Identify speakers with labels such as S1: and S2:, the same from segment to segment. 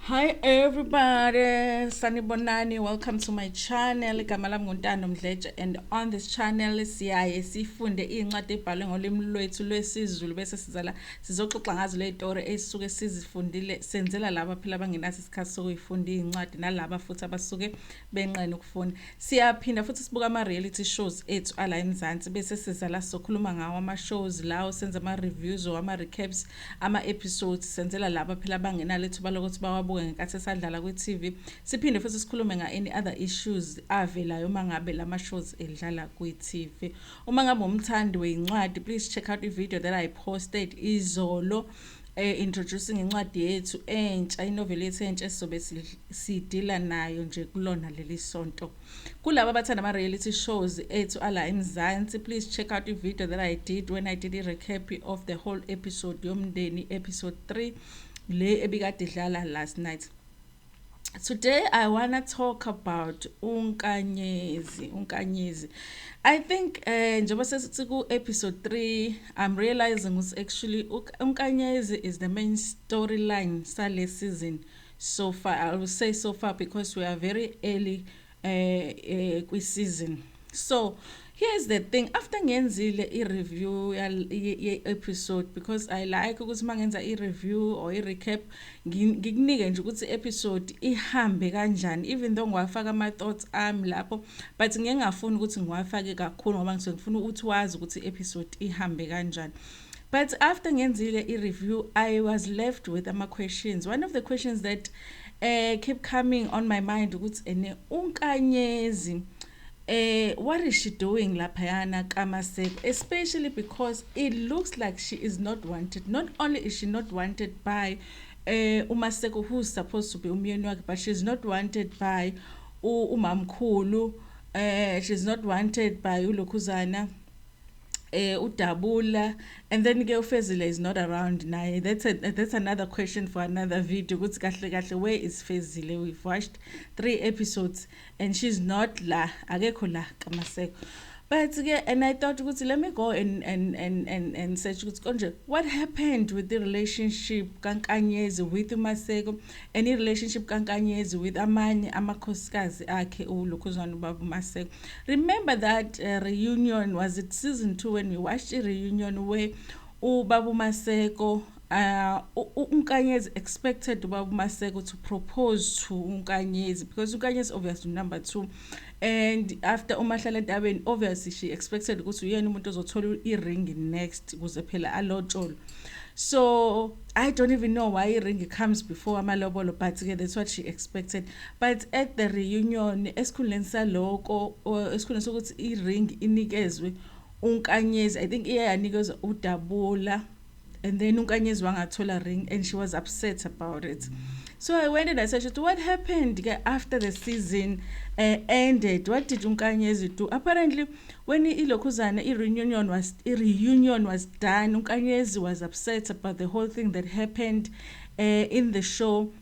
S1: Hi everybody, sanibonani, welcome to my channel. Igama lami nguNtando Mdletshe, and on this channel siyaye sifunde incwadi ebhalwe ngolimi lwethu lwesiZulu bese sizala sizoxoxa ngazo le story esisuke sizifundile senzela laba phela abangenaso isikhathi sokuyifunda incwadi nalaba futhi abasuke benqena ukufunda. Siyaphinda futhi sibuka ama reality shows ethu ala eMzansi bese sizala sokhuluma ngawo ama shows lawo senza ama reviews or ama recaps ama episodes senzela laba phela abangenalo ithuba lokuthi bawabuke ngenkathi esadlala kwi-TV. Siphinde futhi sikhulume any other issues avelayo uma ngabe lama shows edlala kwi-TV. Uma ngabe umthandi weincwadi, please check out the video that I posted izolo introducing incwadi yethu entsha, inoveli yethu entsha esizobe sidila nayo nje kulona leli sonto. Kulabo abathanda ama reality shows ethu ala eMzansi, please check out the video that I did when I did a recap of the whole episode Umndeni episode 3 le ebikade idlala last night. Today I wanna talk about Nkanyezi. I think njengoba sesithi ku episode 3, I'm realizing was actually Nkanyezi is the main storyline sale season so far. I will say so far because we are very early kwi season. So here's the thing, after ngenzile i-review ye-episode, because I like ukuthi mangenza i-review or i-recap ngikunike nje ukuthi i-episode ihambe kanjani, even though ngiwafaka ama-thoughts ami lapho, but ngiyengafuni ukuthi ngiwafake kakhulu ngoba ngifuna ukuthi wazi ukuthi i-episode ihambe kanjani. But after ngenzile i-review, I was left with ama-questions. One of the questions that keep coming on my mind ukuthi Nkanyezi, what is she doing laphayana kaMaseko, especially because it looks like she is not wanted. Not only is she not wanted by uMaseko, who's supposed to be umyeni wakhe, but she's not wanted by umamkhulu, she's not wanted by uLokhuzana, uDabula, and then Fezile is not around naye. That's another question for another video. Ukuthi kahle where is Fezile? We've watched 3 episodes and she's not la, akekho la kaMaseko. But yeah, and I thought let me go and search konje what happened with the relationship kaNkanyezi with uMaseko, any relationship kaNkanyezi with amanye amakhosikazi akhe uLokhuzana ubaba uMaseko. Remember that reunion, was it season 2 when we watched a reunion where ubaba uMaseko Nkanyezi expected ubaba uMaseko to propose to Nkanyezi because Nkanyezi obviously number 2, and after umahlala entabeni obviously she expected ukuthi uyena umuntu ozothola i-ring next ukuze phela alotsholo. So I don't even know why i-ring comes before amalobolo, but that's what she expected. But at the reunion esikhundleni saloko esikhundleni sokuthi i-ring inikezwe uNkanyezi, I think iyanikezwa uDabula, and then Nkanyezi wangathola ring and she was upset about it. So I went and I searched what happened after the season ended. What did Nkanyezi do? Apparently when iLokhuzana reunion was done, Nkanyezi was upset about the whole thing that happened in the show.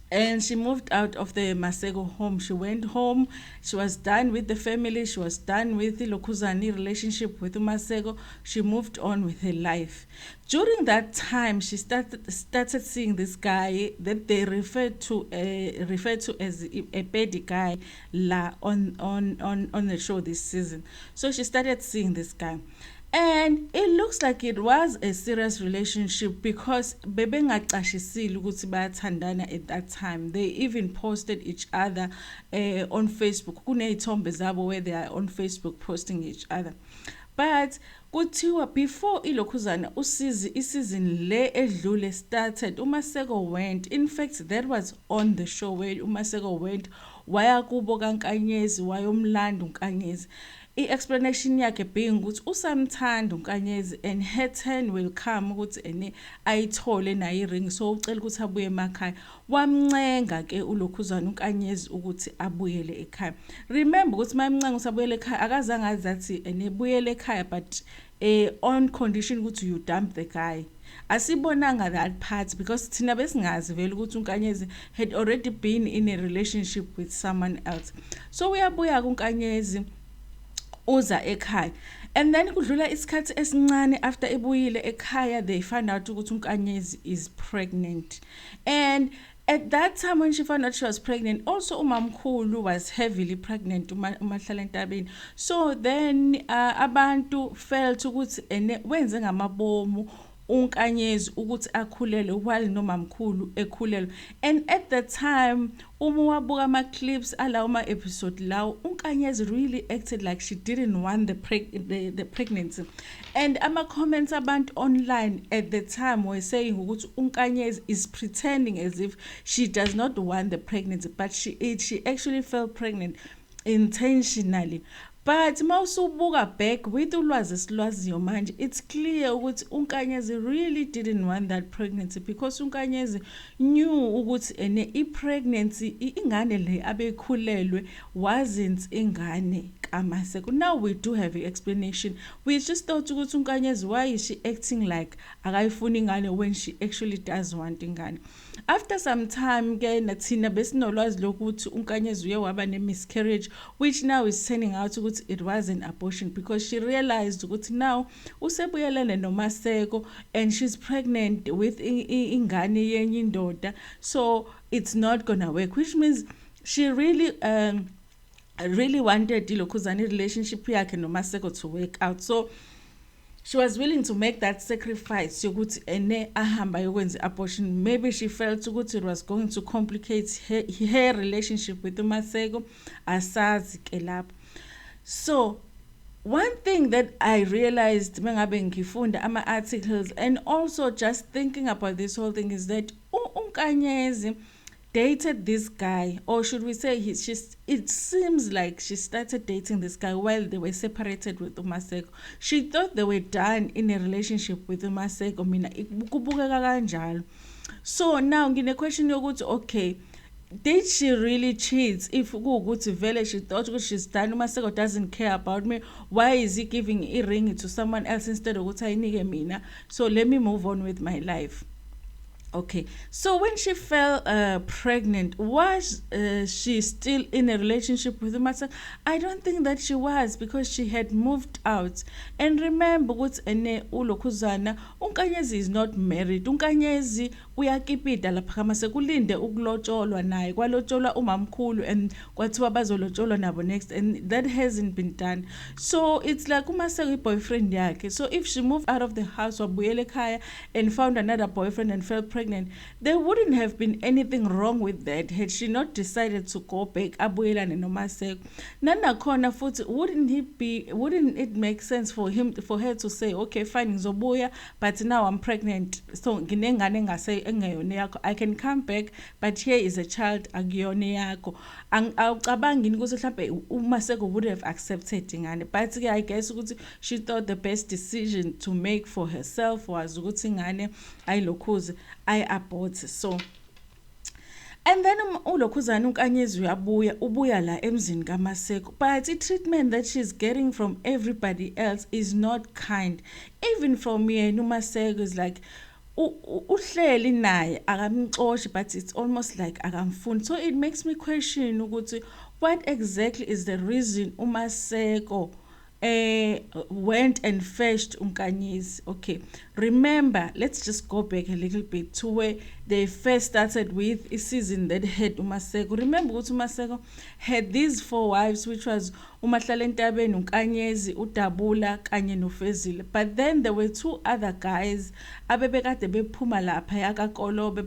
S1: And she moved out of the Maseko home. She went home. She was done with the family. She was done with the Lokhuzani relationship with Maseko. She moved on with her life. During that time, she started seeing this guy that they referred to as a bad guy on the show this season. So she started seeing this guy. And it looks like it was a serious relationship because bebengaqashisile ukuthi bayathandana at that time. They even posted each other on Facebook. Kuneyithombe zabo where they are on Facebook posting each other. But kuthiwa before iLokhuzana season le edlule started, uMaseko went. In fact, that was on the show where uMaseko went waya kubo kaNkanyezi wayomlanda uNkanyezi. I-explanation yakhe being ukuthi usamthanda uNkanyezi and her turn will come ukuthi ayithole naye i-ring, so ucela ukuthi abuye emakhaya. Wamncenga ke uLokhuzana uNkanyezi ukuthi abuyele ekhaya. Remember ukuthi mayemncenga ukuthi abuyele ekhaya akazange azathi ebuyele ekhaya, but on condition ukuthi you dump the guy. Asibonanga that part because thina besingazi vele ukuthi uNkanyezi had already been in a relationship with someone else. So uyabuya kuNkanyezi uza ekhaya And then kudlula isikhathi esincane after ebuyile ekhaya they find out ukuthi uNkanyezi is pregnant. And at that time when she found out she was pregnant, also umamkhulu was heavily pregnant uMahlala Ntabeni. So then abantu felt ukuthi wenze ngamabomu uNkanyezi ukuthi akhulele while nomamkhulu ekhulelwe. And at the time wabuka ama clips alawo ma episode lawo uNkanyezi really acted like she didn't want the pregnancy. And ama comments abantu online at the time were saying ukuthi uNkanyezi is pretending as if she does not want the pregnancy, but she actually fell pregnant intentionally. But mawusubuka back with ulwazi silwaziyo manje, it's clear ukuthi uNkanyezi really didn't want that pregnancy because uNkanyezi knew ukuthi i-pregnancy ingane le abekhulelwe wasn't ingane kaMaseko. Now we do have an explanation. We just thought ukuthi uNkanyezi, why is she acting like akayifuni ingane when she actually does want ingane? After some time ke nathina besinolwazi lokuthi uNkanyezi uye waba ne-miscarriage, which now is turning out ukuthi it was an abortion because she realized ukuthi now usebuyelene noMaseko and she's pregnant with ingane yenye indoda, so it's not gonna work, which means she really wanted ilokhuzana relationship yakhe noMaseko to work out. So she was willing to make that sacrifice yokuthi ahamba yokwenza abortion. Maybe she felt ukuthi it was going to complicate her relationship with uMaseko, asazi ke lapho. So one thing that I realized mengabe ngifunda ama articles and also just thinking about this whole thing is that uNkanyezi dated this guy, or should we say it seems like she started dating this guy while they were separated with uMaseko. She thought they were done in a relationship with uMaseko. Mina kubukeka kanjalo. So now ngine question yokuthi, okay, did she really cheat? If ukuthi vele she thought she's done, uMaseko doesn't care about me, why is he giving a ring to someone else instead of ukuthi ayinike mina? So let me move on with my life. Okay, so when she fell pregnant, was she still in a relationship with uMaseko? I don't think that she was, because she had moved out. And remember ukuthi ulokhuzana uNkanyezi is not married. uNkanyezi uyakipida lapha kaMaseko, ulinde ukulotsholwa naye, kwalotsholwa umamkhulu and kwathiwa bazolotsholwa nabo next, and that hasn't been done. So it's like uMaseko boyfriend yakhe. So if she moved out of the house wabuyele ekhaya and found another boyfriend and fell pregnant, there wouldn't have been anything wrong with that had she not decided to go back abuyelane noMaseko. Nanakhona futhi, wouldn't it make sense for her to say, okay, fine, ngizobuya, but now I'm pregnant, so nginengane engase engeyona yakho, I can come back, but here is a child akuyona yakho. Awucabangi ukuthi mhlawumbe uMaseko would have accepted ingane, but ke I guess ukuthi she thought the best decision to make for herself was ukuthi ingane ayilokhuze abort. So and then ulokhuzana uNkanyezi ubuya la emzini kaMaseko, but the treatment that she's getting from everybody else is not kind. Even from yena uMaseko is like uhleli naye akamxoshi, but it's almost like akamfuni. So it makes me question ukuthi what exactly is the reason uMaseko went and fetched Nkanyezi. Okay, remember, let's just go back a little bit to where they first started with a season that had uMaseko. Remember ukuthi uMaseko had these 4 wives, which was uMahlala Ntabeni, Nkanyezi, uDabula kanye noFezile. But then there were 2 other guys abebekade bephuma lapha yakakolobe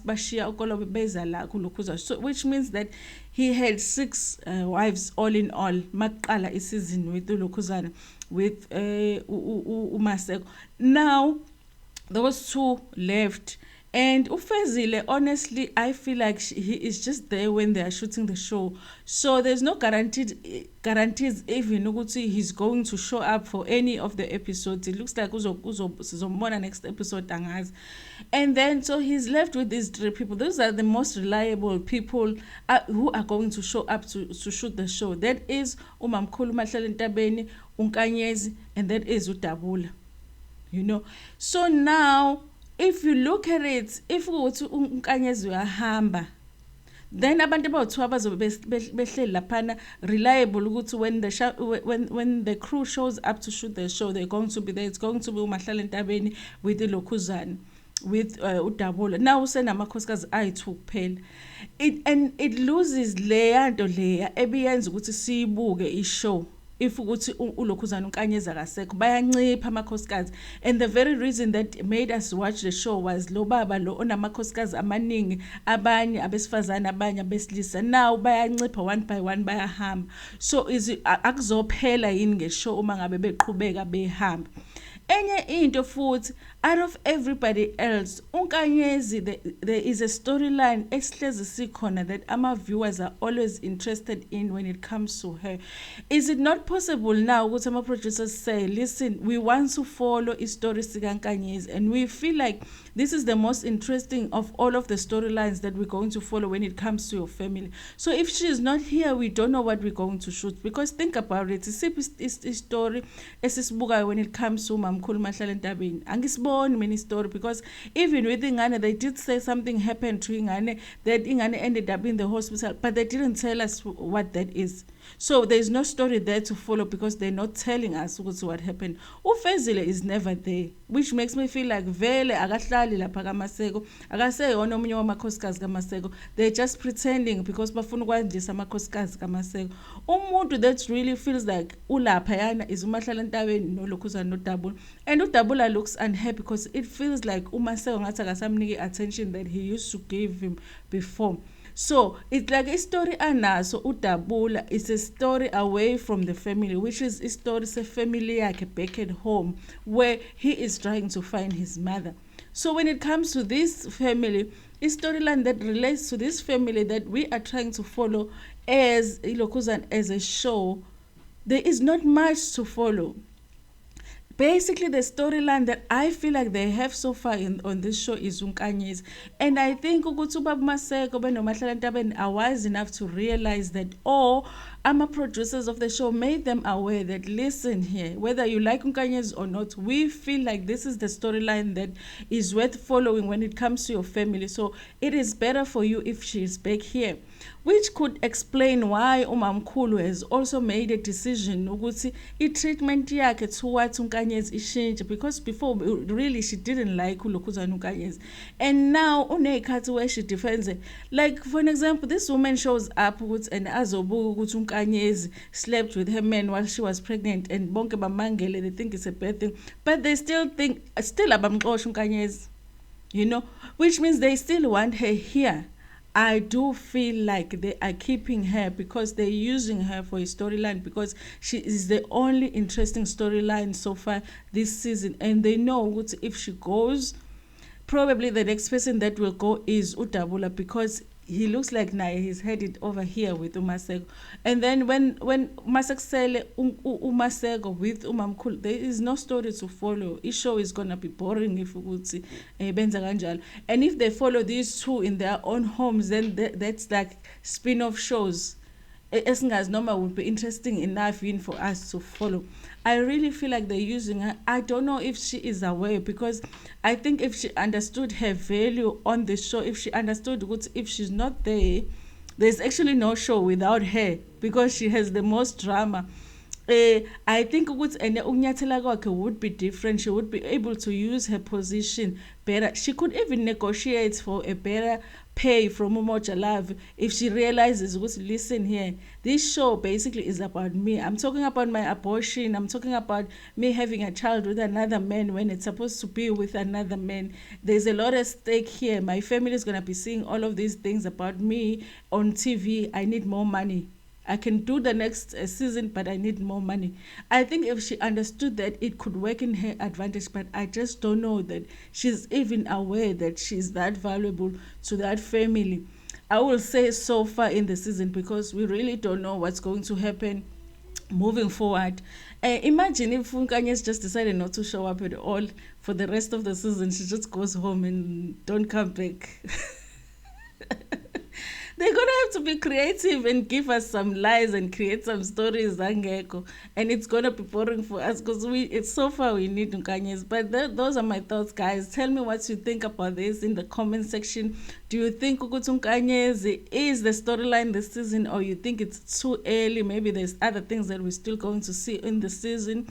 S1: bashiya ukolobe beza la kulokhuza. So which means that he had 6 wives all in all. Maqala isizini with ulokhuzana with uMaseko. Now those 2 left, and uFezile, honestly, I feel like he is just there when they are shooting the show. So there's no guarantees even ukuthi he's going to show up for any of the episodes. It looks like uzombona next episode angazi. And then so he's left with these 3 people. Those are the most reliable people who are going to show up to shoot the show. That is umamkhulu Mahlala Ntabeni, uNkanyezi, and that is uDabula. You know, so now if you look at it, if uNkanyezi uyahamba, then abantu abawu-2 abazobe behleli laphana reliable ukuthi when the crew shows up to shoot the show, they're going to be there. It's going to be uMahlala Entabeni with iLokhuzana, with uDabula. Now usenamakhosikazi ayi-2 kuphela. It loses leya nto leya ebiyenza ukuthi siyibuke ishow. If ukuthi uLokhuzana uNkanyezi akasekho bayancipha amakhosikazi, and the very reason that made us watch the show was lo baba lo onamakhosikazi amaningi, abanye abesifazana abanye abesilisa, now bayancipha one by one bayahamba. So akuzophela yini ngeshow uma ngabe beqhubeka behamba. Enye into futhi, out of everybody else, uNkanyezi, there is a storyline esihlezi sikhona that ama viewers are always interested in when it comes to her. Is it not possible now ukuthi ama producers say, listen, we want to follow istory sika Nkanyezi, and we feel like this is the most interesting of all of the storylines that we're going to follow when it comes to your family. So if she is not here, we don't know what we're going to shoot, because think about it, isiphi story esisibukayo when it comes to uMamkhulu Mahlala Entabeni. Angisiboni many story, because even with Ingane, they did say something happened to Ingane, that Ingane ended up in the hospital, but they didn't tell us what that is. So there's no story there to follow, because they're not telling us what happened. uFezile is never there, which makes me feel like vele akahlali lapha kaMaseko, akaseyona omunye wamakhosikazi kaMaseko. They're just pretending because bafuna ukwandisa amakhosikazi kaMaseko. Umuntu that really feels like ulapha yana is uMahlala Entabeni noLokhuzana noDabula, and uDabula looks unhappy because it feels like uMaseko ngathi akasamniki attention that he used to give him before. So it's like a story anaso uDabula is a story away from the family, which is a story se family yakhe back at home, where he is trying to find his mother. So when it comes to this family, a storyline that relates to this family that we are trying to follow as iLokhuzana as a show, there is not much to follow. Basically, the storyline that I feel like they have so far on this show is Nkanyezi. And I think ukuthi uBaba Maseko benoMahlala Entabeni are wise enough to realize that ama producers of the show made them aware that, listen here, whether you like Nkanyezi or not, we feel like this is the storyline that is worth following when it comes to your family. So it is better for you if she is back here. Which could explain why uMamkhulu has also made a decision ukuthi i-treatment yakhe towards uNkanyezi ishintshe, because before really she didn't like uLokhuzana uNkanyezi, and now uneyikhathi where she defends it. Like for an example, this woman shows up ukuthi and azobuka ukuthi uNkanyezi slept with her man while she was pregnant, and bonke bamangele, they think it's a bad thing, but they still abamxosha uNkanyezi, you know, which means they still want her here. I do feel like they are keeping her because they're using her for a storyline, because she is the only interesting storyline so far this season, and they know that if she goes, probably the next person that will go is uDabula, because he looks like now he's headed over here with uMaseko. And then when Maseko sele uMaseko with uMamkhulu, there is no story to follow. Each show is gonna be boring if ukuthi benza kanjalo. And if they follow these two in their own homes, then that's like spin-off shows. Esingazi noma would be interesting enough for us to follow. I really feel like they're using her. I don't know if she is aware, because I think if she understood her value on the show, if she understood what if she's not there, there's actually no show without her, because she has the most drama. I think ukunyathela kwakhe would be different. She would be able to use her position better. She could even negotiate for a better pay from Moja Love if she realizes, listen here, this show basically is about me. I'm talking about my abortion. I'm talking about me having a child with another man when it's supposed to be with another man. There's a lot at stake here. My family is going to be seeing all of these things about me on TV. I need more money. I can do the next season, but I need more money. I think if she understood that, it could work in her advantage, but I just don't know that she's even aware that she's that valuable to that family. I will say so far in the season, because we really don't know what's going to happen moving forward. Imagine if Nkanyezi just decided not to show up at all for the rest of the season. She just goes home and don't come back. They're gonna have to be creative and give us some lies and create some stories, Angeko, and it's gonna be boring for us because it's so far we need Nkanyezi. But those are my thoughts, guys. Tell me what you think about this in the comment section. Do you think ukuthi Nkanyezi is the storyline this season, or you think it's too early? Maybe there's other things that we're still going to see in the season.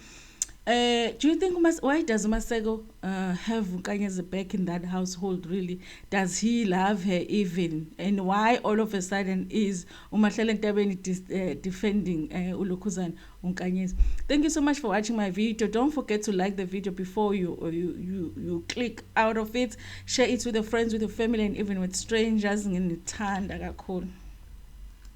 S1: Do you think why does Masego have Nkanyezi back in that household? Really, does he love her even? And why all of a sudden is Umahlele Ntabeni defending Ulukuzana Nkanyezi? Thank you so much for watching my video. Don't forget to like the video before you click out of it. Share it with your friends, with your family, and even with strangers. Ngithanda kakhulu.